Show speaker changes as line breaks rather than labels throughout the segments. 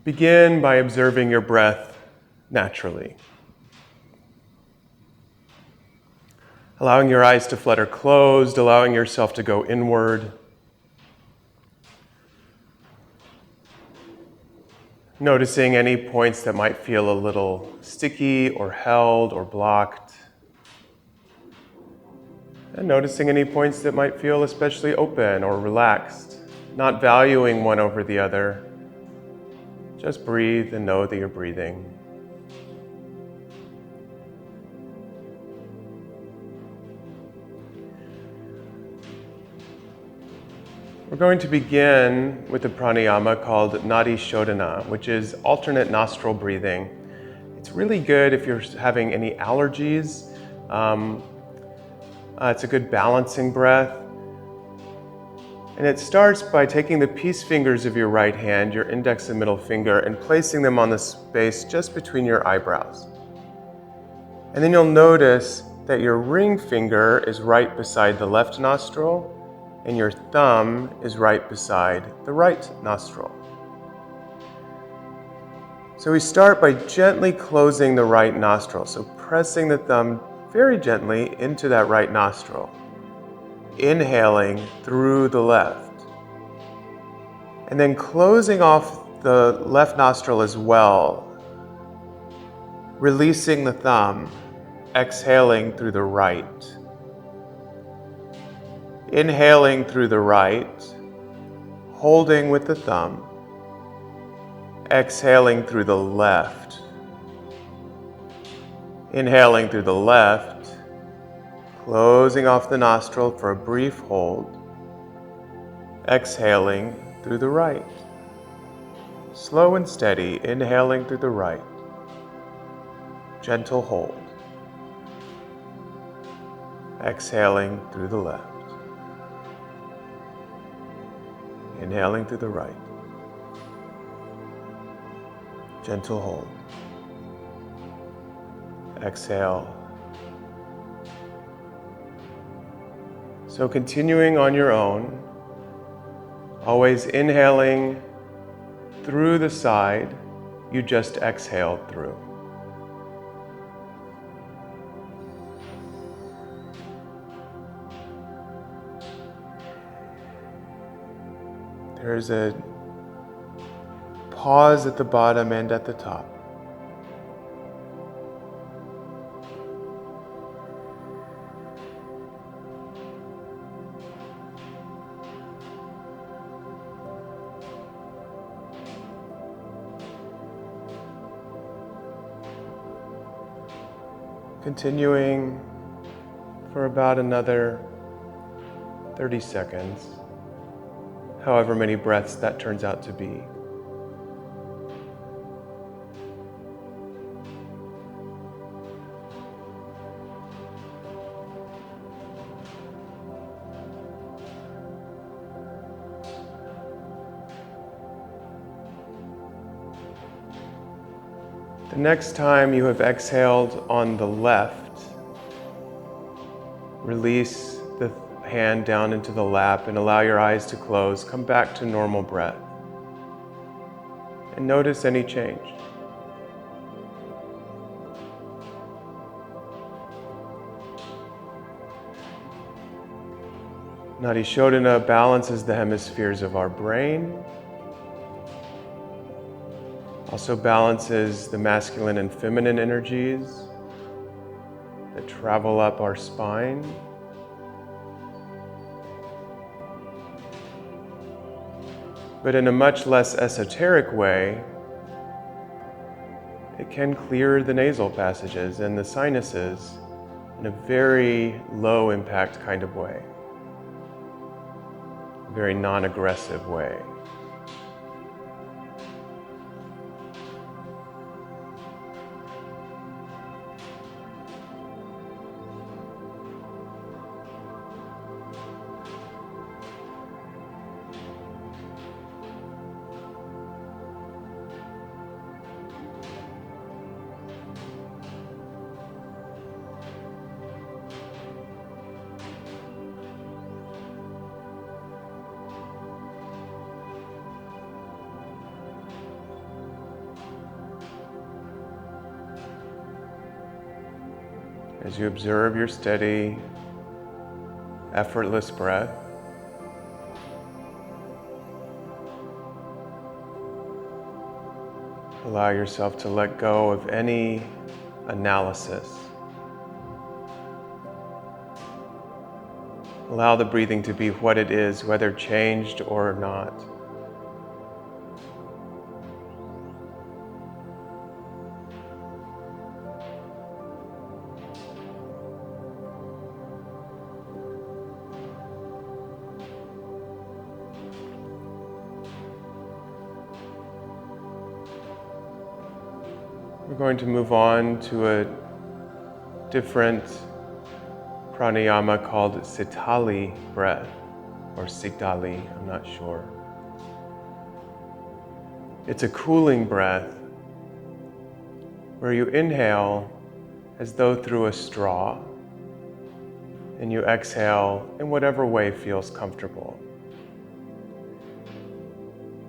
Begin by observing your breath naturally. Allowing your eyes to flutter closed, allowing yourself to go inward. Noticing any points that might feel a little sticky or held or blocked. And noticing any points that might feel especially open or relaxed, not valuing one over the other. Just breathe and know that you're breathing. We're going to begin with a pranayama called Nadi Shodhana, which is alternate nostril breathing. It's really good if you're having any allergies. It's a good balancing breath. And it starts by taking the peace fingers of your right hand, your index and middle finger, and placing them on the space just between your eyebrows. And then you'll notice that your ring finger is right beside the left nostril, and your thumb is right beside the right nostril. So we start by gently closing the right nostril, so pressing the thumb very gently into that right nostril. Inhaling through the left. And then closing off the left nostril as well. Releasing the thumb, exhaling through the right. Inhaling through the right, holding with the thumb. Exhaling through the left. Inhaling through the left. Closing off the nostril for a brief hold. Exhaling through the right. Slow and steady, inhaling through the right. Gentle hold. Exhaling through the left. Inhaling through the right. Gentle hold. Exhale. So continuing on your own, always inhaling through the side you just exhaled through. There's a pause at the bottom and at the top. Continuing for about another 30 seconds, however many breaths that turns out to be. The next time you have exhaled on the left, release the hand down into the lap and allow your eyes to close. Come back to normal breath. And notice any change. Nadi Shodhana balances the hemispheres of our brain. Also balances the masculine and feminine energies that travel up our spine. But in a much less esoteric way, it can clear the nasal passages and the sinuses in a very low impact kind of way, a very non-aggressive way. as you observe your steady, effortless breath. Allow yourself to let go of any analysis. Allow the breathing to be what it is, whether changed or not. We're going to move on to a different pranayama called Sitali breath, or Sitali, I'm not sure. It's a cooling breath where you inhale as though through a straw, and you exhale in whatever way feels comfortable.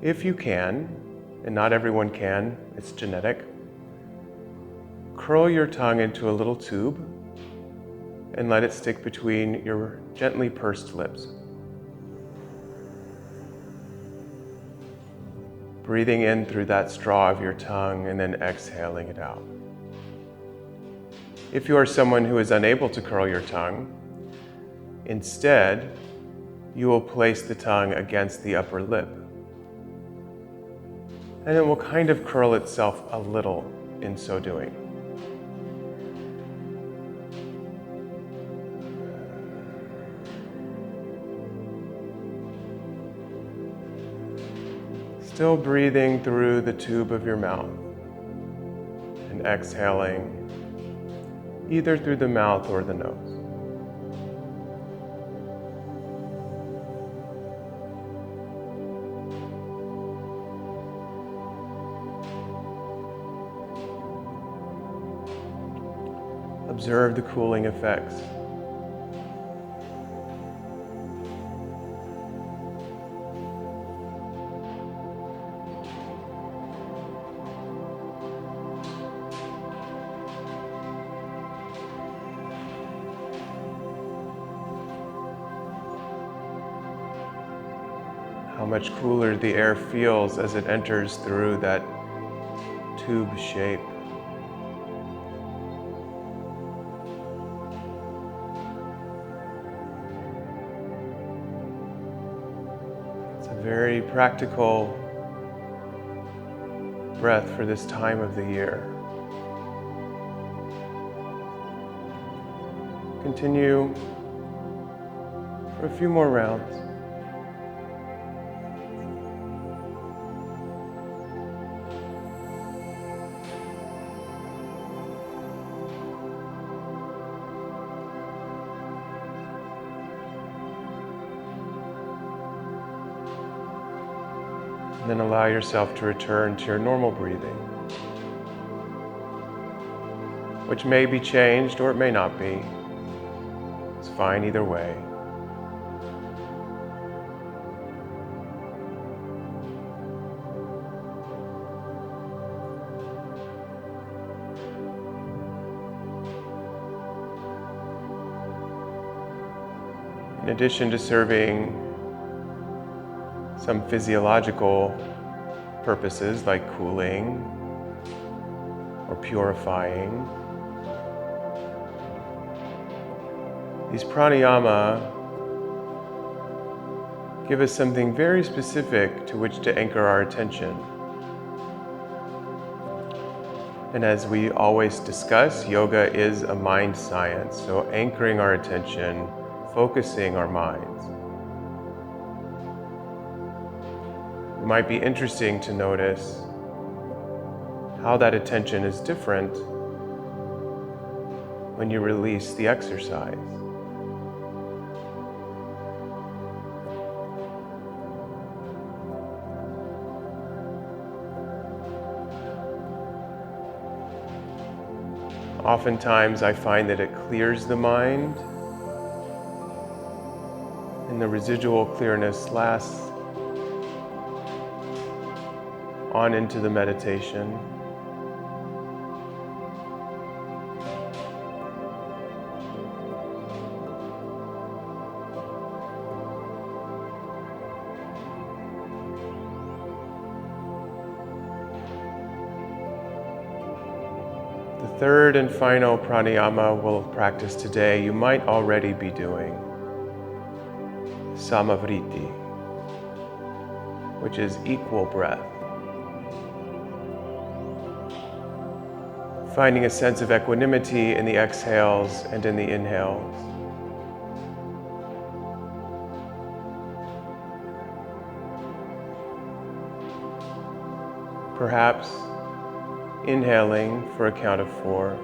If you can, and not everyone can, it's genetic, curl your tongue into a little tube and let it stick between your gently pursed lips. Breathing in through that straw of your tongue and then exhaling it out. If you are someone who is unable to curl your tongue, instead, you will place the tongue against the upper lip. And it will kind of curl itself a little in so doing. Still breathing through the tube of your mouth and exhaling either through the mouth or the nose. Observe the cooling effects. How much cooler the air feels as it enters through that tube shape. It's a very practical breath for this time of the year. Continue for a few more rounds. Then allow yourself to return to your normal breathing, which may be changed or it may not be. It's fine either way. In addition to serving some physiological purposes like cooling or purifying, these pranayama give us something very specific to which to anchor our attention. And as we always discuss, yoga is a mind science, so anchoring our attention, focusing our minds. It might be interesting to notice how that attention is different when you release the exercise. Oftentimes I find that it clears the mind, and the residual clearness lasts on into the meditation. The third and final pranayama we'll practice today, you might already be doing. Sama Vritti, which is equal breath. Finding a sense of equanimity in the exhales and in the inhales. Perhaps inhaling for a count of 4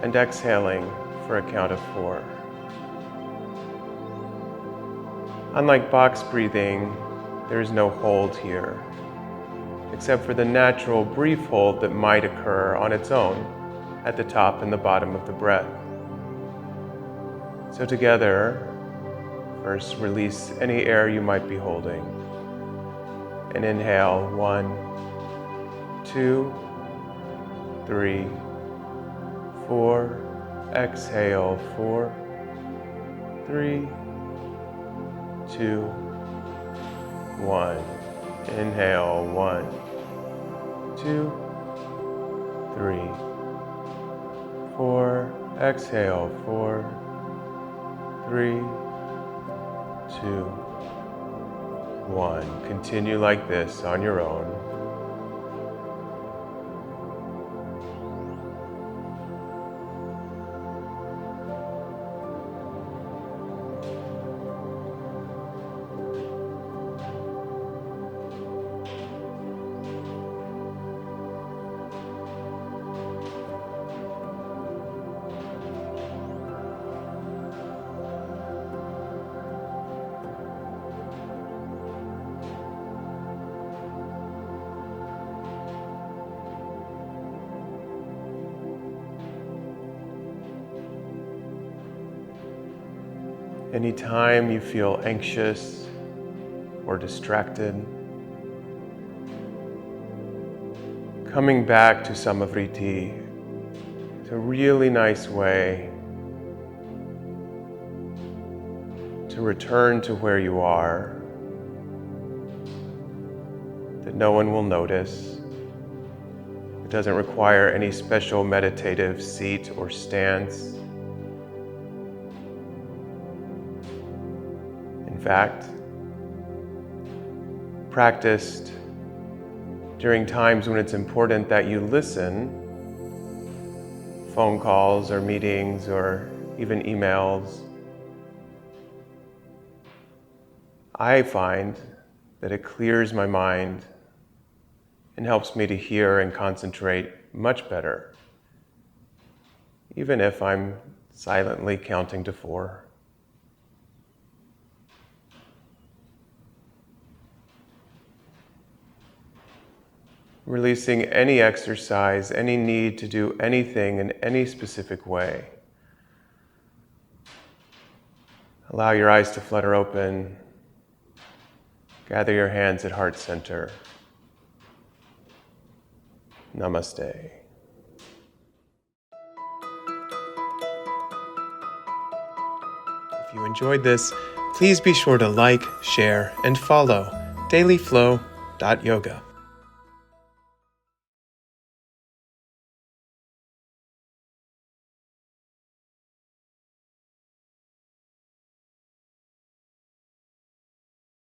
and exhaling for a count of 4. Unlike box breathing, there is no hold here, except for the natural brief hold that might occur on its own at the top and the bottom of the breath. So together, first release any air you might be holding. And inhale, 1, 2, 3, 4. Exhale, 4, 3, 2, 1. Inhale, 1, 2, 3, 4. Exhale, 4, 3, 2, 1. Continue like this on your own. Anytime you feel anxious or distracted, coming back to Sama Vritti is a really nice way to return to where you are, that no one will notice. It doesn't require any special meditative seat or stance. In fact, practiced during times when it's important that you listen, phone calls or meetings or even emails, I find that it clears my mind and helps me to hear and concentrate much better, even if I'm silently counting to 4. Releasing any exercise, any need to do anything in any specific way. Allow your eyes to flutter open. Gather your hands at heart center. Namaste. If you enjoyed this, please be sure to like, share, and follow dailyflow.yoga.